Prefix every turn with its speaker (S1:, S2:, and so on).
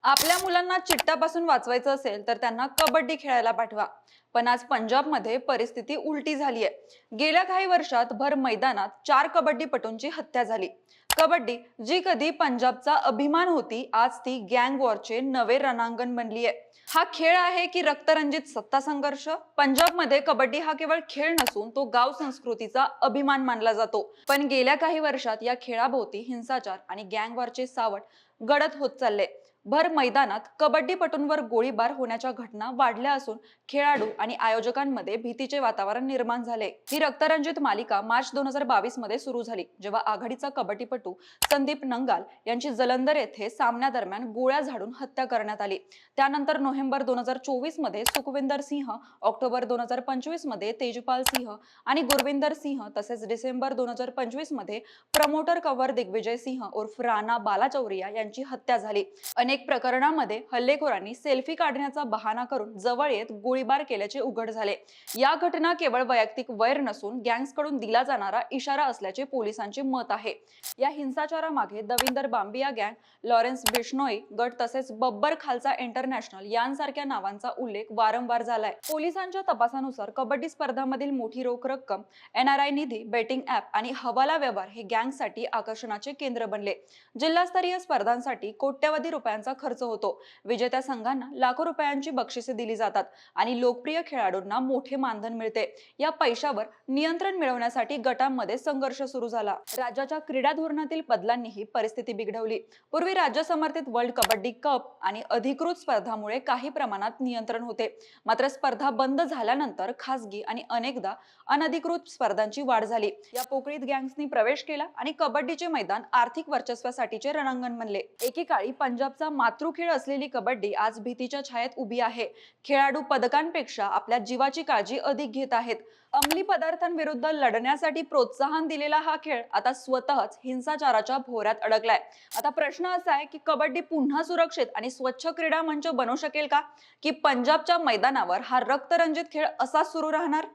S1: आपल्या मुलांना चिट्टापासून वाचवायचं असेल तर त्यांना कबड्डी खेळायला पाठवा. पण आज पंजाबमध्ये परिस्थिती उलटी झाली आहे. गेल्या काही वर्षात भर मैदानात 4 कबड्डीपटूंची हत्या झाली. कबड्डी जी कधी पंजाबचा अभिमान होती, आज ती गँग वॉरचे नवे रणांगण बनली आहे. हा खेळ आहे की रक्तरंजित सत्ता संघर्ष? पंजाबमध्ये कबड्डी हा केवळ खेळ नसून तो गाव संस्कृतीचा अभिमान मानला जातो. पण गेल्या काही वर्षात या खेळाभोवती हिंसाचार आणि गँग वॉरचे सावट गडद होत चालले. भर मैदानात कबड्डीपटूंवर गोळीबार होण्याच्या घटना वाढल्या असून खेळाडू आणि आयोजकांमध्ये भीतीचे वातावरण निर्माण झाले. ही रक्तरंजित मालिका मार्च 2022 मध्ये सुरू झाली, जेव्हा आघाडीचा कबड्डीपटू संदीप नंगाल यांची जलंधर येथे सामन्यादरम्यान गोळ्या झाडून हत्या करण्यात आली. त्यानंतर नोव्हेंबर 2024 मध्ये सुखविंदर सिंह, ऑक्टोबर 2025 मध्ये तेजपाल सिंह आणि गुरविंदर सिंह तसेच डिसेंबर 2025 मध्ये प्रमोटर कंवर दिग्विजय सिंह उर्फ राणा बालाचौरिया यांची हत्या झाली. अनेक प्रकरणांमध्ये हल्लेखोरांनी सेल्फी काढण्याचा बहाणा करून जवळ येत गोळीबार केल्याचे उघड झाले. या घटना केवळ वैयक्तिक वैर नसून गँग्सकडून दिला जाणारा इशारा असल्याचे पोलिसांचे मत आहे. या हिंसाचारामागे दविंदर बांबिया गँग, लॉरेन्स बिश्नोई गट तसेच बब्बर खालसा इंटरनॅशनल यांसारख्या नावांचा उल्लेख वारंवार झालाय. पोलिसांच्या तपासानुसार कबड्डी स्पर्धांमधील मोठी रोख रक्कम, NRI निधी, बेटिंग ॲप आणि हवाला व्यवहार हे गँगसाठी आकर्षणाचे केंद्र बनले. जिल्हास्तरीय स्पर्धांसाठी कोट्यवधी रुपयांचा खर्च होतो. विजेत्या संघांना लाखो रुपयांची बक्षिसे दिली जातात आणि लोकप्रिय खेळाडूंना मोठे मानधन मिळते. या पैशावर नियंत्रण मिळवण्यासाठी गटांमध्ये संघर्ष सुरू झाला. राज्याच्या क्रीडा धोरणातील बदलांनी ही परिस्थिती बिघडवली. पूर्वी राज्य समर्थित वर्ल्ड कबड्डी कप आणि अधिकृत स्पर्धांमुळे काही प्रमाणात नियंत्रण होते. मात्र स्पर्धा बंद झाल्यानंतर खासगी आणि अनेकदा अनधिकृत स्पर्धांची वाढ झाली. या पोकळीत गँग्सनी प्रवेश केला आणि कबड्डीचे मैदान आर्थिक वर्चस्वासाठीचे रणांगण बनले. एकेकाळी पंजाबचा मातृखेळ असलेली कबड्डी आज भीतीच्या छायेत उभी आहे. खेळाडू पदकांपेक्षा आपल्या जीवाची काळजी अधिक घेत आहेत. अंमली पदार्थांविरुद्ध लढण्यासाठी प्रोत्साहन दिलेला हा खेळ आता स्वतःच हिंसाचाराच्या भोवऱ्यात अडकलाय. आता प्रश्न असा आहे की कबड्डी पुन्हा सुरक्षित आणि स्वच्छ क्रीडा मंच बनू शकेल का? की पंजाबच्या मैदानावर हा रक्तरंजित खेळ असाच सुरू राहणार?